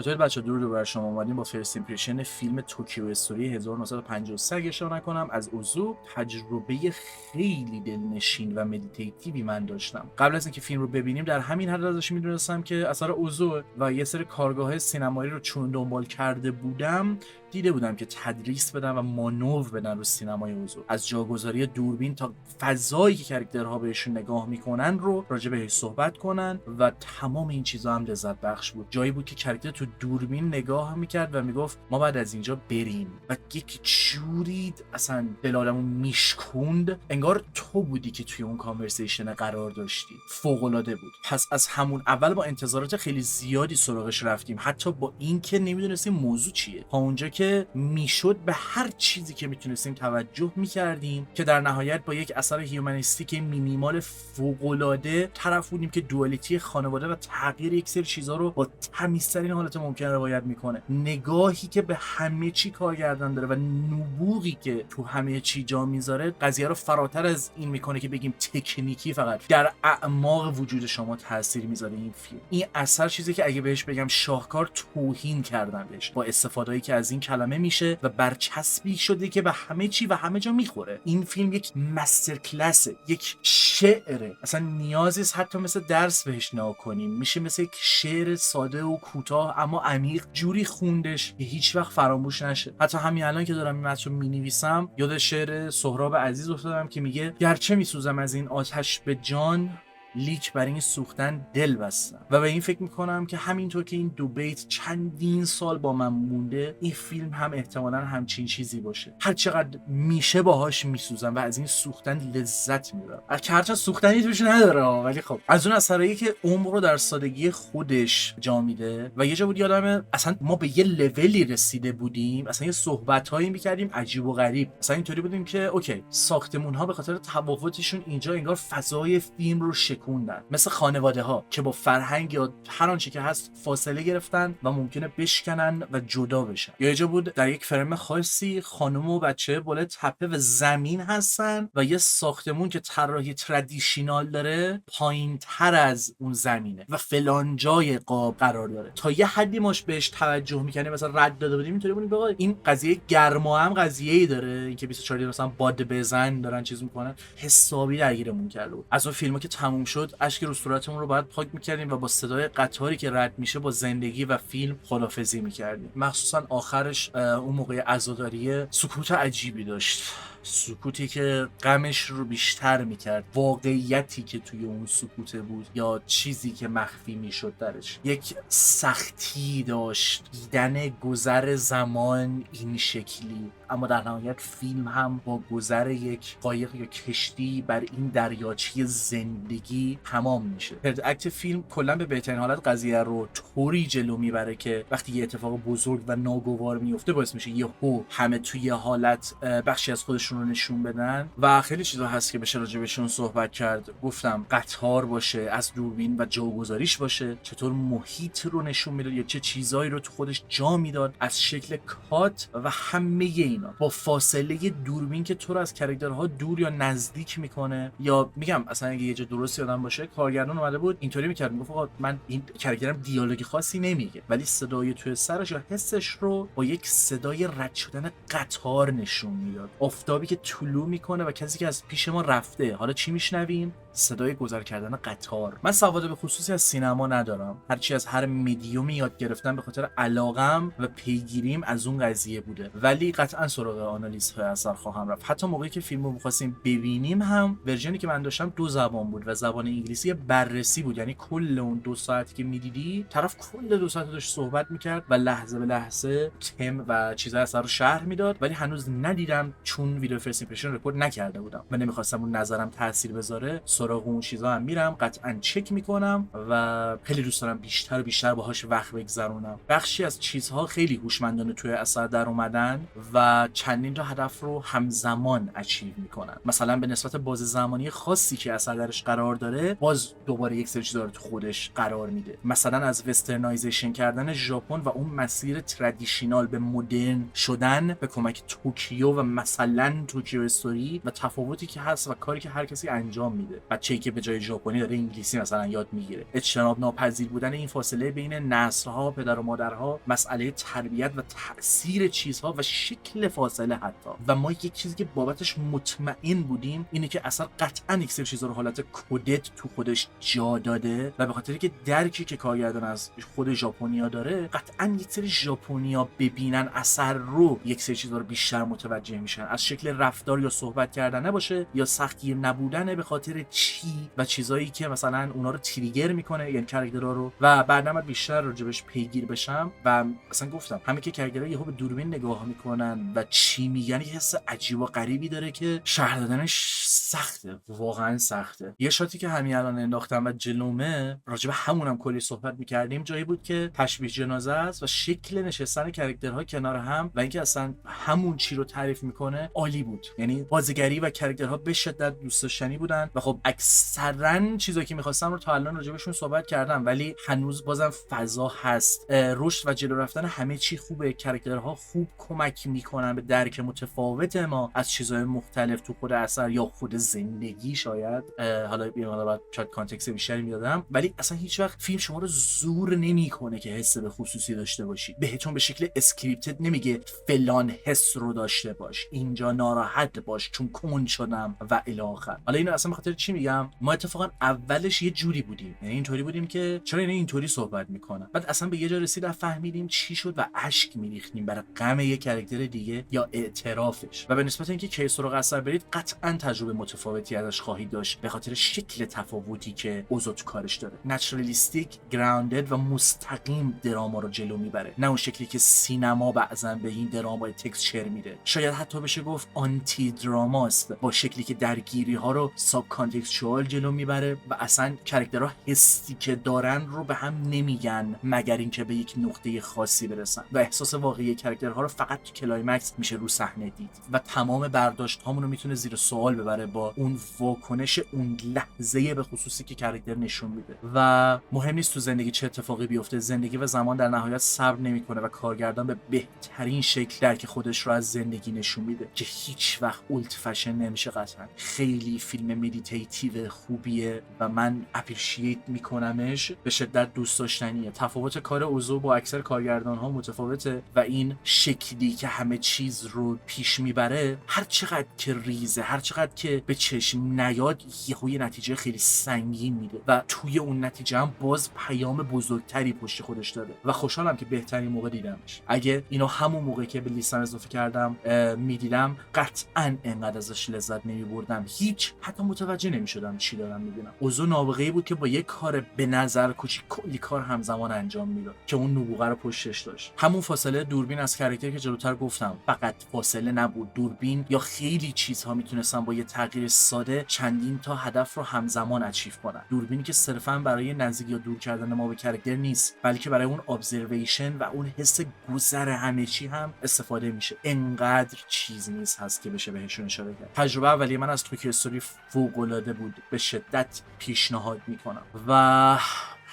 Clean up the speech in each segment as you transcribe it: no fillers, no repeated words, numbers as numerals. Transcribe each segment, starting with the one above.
چطور بچه درود بر شما. اومدیم با فرست ایمپرشن فیلم توکیو استوری 1953 اگه اشتباه نکنم از اوزو. تجربه خیلی دلنشین و مدیتیتیوی من داشتم. قبل از اینکه فیلم رو ببینیم در همین حد ازش میدونستم که اثر اوزو و یه سری کارگاه‌های سینمایی رو چون دنبال کرده بودم، دیده بودم که تدریس بدن و مانور بدن رو سینمای اوزو، از جاگذاری دوربین تا فضایی که کاراکترها بهشون نگاه میکنن رو راجع بهش صحبت کنن و تمام این چیزا هم لذت بخش بود. جایی بود که کاراکتر تو دوربین نگاه میکرد و میگفت ما بعد از اینجا بریم و یک جوری اصلا دل آدمو میشکوند، انگار تو بودی که توی اون کانورسیشن قرار داشتی. فوق العاده بود. پس از همون اول با انتظارات خیلی زیادی سراغش رفتیم، حتی با اینکه نمیدونستیم موضوع چیه. تا اونجا که میشد به هر چیزی که میتونستیم توجه میکردیم که در نهایت با یک اثر هیومانیستیک مینیمال فوق‌العاده طرف بودیم که دوالیتی خانواده و تغییر یک سری چیزا رو با تمیزترین حالت ممکن روایت میکنه. نگاهی که به همه چی کارگردان داره و نبوغی که تو همه چی جا میذاره قضیه رو فراتر از این میکنه که بگیم تکنیکی فقط در اعماق وجود شما تاثیر میذاره. این فیلم، این اثر چیزی که اگه بهش بگم شاهکار توهین کردن بهش با استفاده‌ای که از این کلمه میشه و برچسبی شده که به همه چی و همه جا میخوره. این فیلم یک مستر کلاسه، یک شعره. اصلا نیازی است حتی مثل درس بهش نگاه کنیم، میشه مثل یک شعر ساده و کوتاه اما عمیق جوری خوندش که هیچ وقت فراموش نشه. حتی همین الان که دارم این متن رو مینویسم یاد شعر سهراب عزیز افتادم که میگه گرچه میسوزم از این آتش به جان، لیک بر این سوختن دل بستم. و به این فکر میکنم که همینطور که این دو بیت چندین سال با من مونده، این فیلم هم احتمالاً همچین چیزی باشه. هر چقدر میشه باهاش میسوزم و از این سوختن لذت میبرم. هرچند سوختنی توش نداره ولی خب از اون اثرایی که عمر رو در سادگی خودش جا میده. و یه جا بود یادمه اصلا ما به یه لولی رسیده بودیم، اصلا یه صحبتایی میکردیم عجیب و غریب. اصلا اینطوری بودیم که اوکی ساختمون ها به خاطر تفاوتشون اینجا انگار فضای فیلم رو خوندن، مثل خانواده ها که با فرهنگ یا هر آنچه که هست فاصله گرفتن و ممکنه بشکنن و جدا بشن. یا یه جا بود در یک فرم خاصی خانم و بچه بالای تپه و زمین هستن و یه ساختمون که طراحی ترادیشنال داره پایین تر از اون زمینه و فلان جای قاب قرار داره. تا یه حدی ماش بهش توجه میکنیم، مثلا رد داده بودیم اینطوری بودیم بابا این قضیه گرما هم قضیه‌ای داره، اینکه 24 دقیقه مثلا باد بزن دارن چیز میکنن، حسابی درگیرمون کرده بود. از اون فیلم‌ها که تموم شد اشک رو صورتمون رو باید پاک میکردیم و با صدای قطاری که رد میشه با زندگی و فیلم خداحافظی میکردیم. مخصوصا آخرش اون موقع عزاداریه سکوت عجیبی داشت، سکوتی که غمش رو بیشتر میکرد. واقعیتی که توی اون سکوته بود یا چیزی که مخفی میشد درش، یک سختی داشت دیدن گذر زمان این شکلی. اما در نهایت فیلم هم با گذر یک قایق یا کشتی بر این دریاچه زندگی تمام میشه. ترد اکت فیلم کلا به بهترین حالت قضیه رو طوری جلو میبره که وقتی یه اتفاق بزرگ و ناگوار میفته باعث میشه یهو همه توی یه حالت بخشی از خودشون رو نشون بدن. و خیلی چیزا هست که بشه راجع بهشون صحبت کرد. گفتم قطار باشه، از دوربین و جاگذاریش باشه، چطور محیط رو نشون میداد یا چه چیزایی رو تو خودش جا میداد، از شکل کات و همه اینا با فاصله دوربین که تو رو از کاراکترها دور یا نزدیک میکنه. یا میگم اصلا اگه یه جا درست یادم باشه کارگردان اومده بود اینطوری میکرد، میگفت آقا من این کاراکترم دیالوگی خاصی نمیگه ولی صدای توی سرش یا حسش رو با یک صدای رد شدن قطار نشون میداد. آفتابی که طلوع میکنه و کسی که از پیش ما رفته، حالا چی میشنویم؟ صدای گذر کردن قطار. من سواد به خصوصی از سینما ندارم، هرچی از هر مدیومی یاد گرفتم به خاطر علاقم و پیگیریم از اون قضیه بوده، ولی قطعا سراغ آنالیزهای اثر خواهم رفت. حتی موقعی که فیلمو می‌خواستیم ببینیم هم ورژنی که من داشتم 2 زبان بود و زبان انگلیسی بررسی بود، یعنی کل اون 2 ساعتی که میدیدی طرف کل 2 ساعت داشت صحبت میکرد و لحظه به لحظه تم و چیزای اثر رو شرح میداد، ولی هنوز ندیدم چون ویدیو فرست ایمپرشن رکورد نکرده بودم و نمی‌خواستم اون نظرم تاثیر بذاره. سراغ اون چیزا هم میرم، قطعا چک میکنم و خیلی دوست دارم بیشتر و بیشتر باهاش وقت بگذرونم. بخشی از چیزها خیلی هوشمندانه توی اثر در اومدن و چندین تا هدف رو همزمان اچیو میکنن. مثلا به نسبت باز زمانی خاصی که اثر درش قرار داره، باز دوباره یک سری چیزا رو تو خودش قرار میده. مثلا از وسترنایزیشن کردن ژاپن و اون مسیر ترادیشنال به مدرن شدن به کمک توکیو و مثلا توکیو استوری و تفاوتی که هست و کاری که هر کسی انجام میده. بچه‌ای که به جای ژاپنی داره انگلیسی مثلا یاد میگیره. اجتناب ناپذیر بودن این فاصله بین نسل‌ها، پدر و مادرها، مسئله تربیت و تاثیر چیزها و شکل فاصله حتی. و ما یک چیزی که بابتش مطمئن بودیم اینه که اصلا قطعا یک سری چیزا رو حالت کدت تو خودش جا داده و به خاطر که درکی که کارگردان از خود ژاپنیا داره، قطعا یک سری ژاپنیا ببینن اثر رو یک سری چیزا رو بیشتر متوجه میشن. از شکل رفتار یا صحبت کردن نباشه یا سختگیر نبودن به خاطر چی و چیزایی که مثلا اونا رو تریگر میکنه، یعنی کاراکترها رو. و بعداً بیشتر راجبش پیگیر بشم و مثلا گفتم همه که کاراکترها یهو به دوربین نگاه میکنن و چی میگن یه حس عجیب و غریبی داره که شرح دادنش سخته، واقعا سخته. یه شاتی که همین الان انداختم و جلومه راجب همونم کلی صحبت میکردیم، جایی بود که تشبیه جنازه است و شکل نشستن کاراکترها کنار هم و اینکه اصلا همون چی رو تعریف میکنه عالی بود. یعنی بازیگری و کاراکترها به شدت دوست داشتنی بودن و خب اکثرا چیزایی که میخواستم رو تا الان راجبشون صحبت کردم، ولی هنوز بازم فضا هست. رشد و جلو رفتن همه چی خوبه، کاراکترها خوب کمک میکنن به درک متفاوت ما از چیزهای مختلف تو خود اثر یا خود زندگی. شاید حالا یه مقدار بعد شاید کانتکست بیشتری میدادم، ولی اصلا هیچ وقت فیلم شما رو زور نمیکنه که حس به خصوصی داشته باشی. بهتون به شکل اسکریپتد نمیگه فلان حس رو داشته باش، اینجا ناراحت باش چون کند شدم و الی آخر. حالا اینو اصلا به خاطر چی میگم؟ ما اتفاقا اولش یه جوری بودیم، یعنی اینطوری بودیم که چرا اینا اینطوری صحبت میکنن. بعد اصلا به یه جا رسیدیم فهمیدیم چی شد و اشک میریختیم برای غم یه کاراکتر دیگه یا اعترافش. و به نسبت اینکه کیسو رو قصر برید قطعا تجربه متفاوتی ازش خواهید داشت به خاطر شکل تفاوتی که اوزو تو کارش داره. نچرالیستیک، گراوندد و مستقیم دراما رو جلو میبره، نه اون شکلی که سینما بعضن به این دراما تکسچر میده. شاید حتی بشه گفت آنتی دراماست، با شکلی که درگیری ها رو ساب کانتکستوال جلو میبره و اصلا کاراکترها حسی که دارن رو به هم نمیگن مگر اینکه به یک نقطه خاصی برسن و احساس واقعی کاراکترها رو فقط تو کلایمکس میشه رو صحنه دید و تمام برداشت هامون رو میتونه زیر سوال ببره با اون واکنش اون لحظه به خصوصی که کاراکتر نشون میده. و مهم نیست تو زندگی چه اتفاقی بیفته، زندگی و زمان در نهایت صبر نمیکنه و کارگردان به بهترین شکل درک خودش رو از زندگی نشون میده که هیچ وقت اولد فشن نمیشه. قطعا خیلی فیلم مدیتیتیو خوبیه و من اپریشییت میکنمش، به شدت دوست داشتنیه. تفاوت کار اوزو با اکثر کارگردان ها متفاوته و این شکلی که همه چیز رو پیش میبره هر چقدر که ریزه، هر چقدر که به چشم نیاد، یه نتیجه خیلی سنگین میده و توی اون نتیجه هم باز پیام بزرگتری پشت خودش داره و خوشحالم که بهترین موقع دیدمش. اگه اینو همون موقع که به لیستم اضافه کردم میدیدم قطعا انقدر ازش لذت نمیبردم، هیچ حتی متوجه نمیشدم چی دارم میبینم. اوزو نابغه‌ای بود که با یک کار به نظر کوچیک کلی کار همزمان انجام میداد که اون نبوغه رو پشتش داشت. همون فاصله دوربین از کاراکتر که جلوتر گفتم فقط فاصله نبود، دوربین یا خیلی چیزها میتونستن با یه تغییر ساده چندین تا هدف رو همزمان اچیو کنن. دوربینی که صرفا برای نزدیک یا دور کردن ما به کاراکتر نیست، بلکه برای اون ابزرویشن و اون حس گذر همه چی هم استفاده میشه. انقدر چیز نیست هست که بشه بهشون اشاره کرد. تجربه اولیه من از توکیو استوری فوق‌العاده بود، به شدت پیشنهاد میکنم و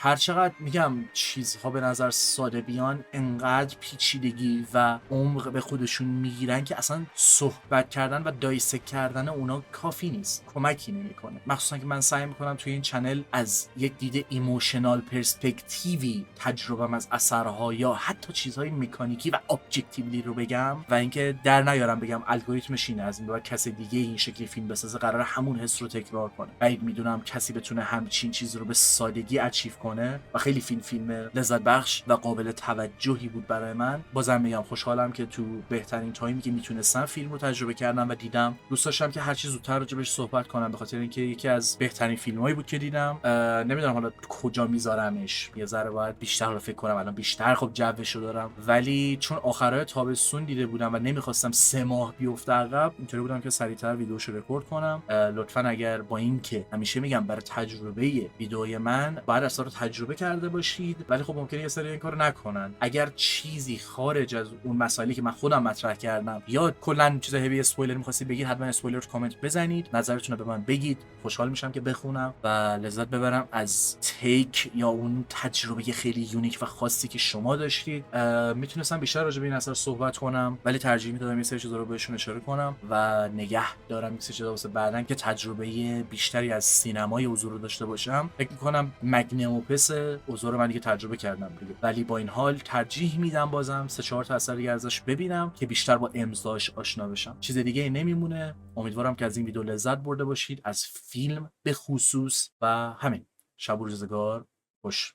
هر چقدر میگم چیزها به نظر ساده بیان، انقدر پیچیدگی و عمق به خودشون میگیرن که اصلا صحبت کردن و دایسک کردن اونا کافی نیست، کمکی نمیکنه. مخصوصا که من سعی میکنم توی این چنل از یک دید ایموشنال پرسپکتیوی تجربه‌ام از اثرها یا حتی چیزهای مکانیکی و ابجکتیولی رو بگم و اینکه در نیارم بگم الگوریتمش اینه، از این بعد کسی دیگه این شکلی فیلم بسازه قراره همون حس رو تکرار کنه. بعید میدونم کسی بتونه همچین چیزی رو به سادگی اچیو کنه و خیلی فیلم لذت بخش و قابل توجهی بود برای من. بازم میگم خوشحالم که تو بهترین تایمی که میتونستم فیلم رو تجربه کردم و دیدم. دوست داشتم که هر چی زودتر راجبش صحبت کنم به خاطر اینکه یکی از بهترین فیلمایی بود که دیدم. نمیدونم حالا کجا میذارمش، یه ذره باید بیشتر رو فکر کنم، الان بیشتر خب جوشو دارم، ولی چون آخرای تابستون دیده بودم و نمیخواستم 3 ماه بیفته عقب، اینطوری بودم که سریعتر ویدیوشو رکورد کنم. لطفا اگر با اینکه همیشه میگم برای تجربه ویدیوی من باید اثر تجربه کرده باشید، ولی خب ممکنه یه سری این کارو نکنن. اگر چیزی خارج از اون مسائلی که من خودم مطرح کردم یا کلا چیز هیوی اسپویلر می‌خواستید بگید، حتما اسپویلر تو کامنت بزنید، نظرتون رو به من بگید. خوشحال میشم که بخونم و لذت ببرم از تیک یا اون تجربه خیلی یونیک و خاصی که شما داشتید. میتونستم بیشتر راجع به این اثر صحبت کنم، ولی ترجیح میدادم یه سری چیزا رو بهشون اشاره کنم و نگه دارم یه سری چیزا واسه بعدن که تجربه بیشتری از سینمای حضور رو داشته باشم. فکر می‌کنم مگنم اوپس حضور من دیگه تجربه کردم دیگه، ولی با این حال ترجیح میدم بازم 3-4 تا اثر دیگه ازش ببینم که بیشتر با امضاش آشنا بشم. چیز دیگه ای نمیمونه. امیدوارم که از این ویدیو لذت برده باشید، از فیلم به خصوص، و همین. شب و روزگار خوش.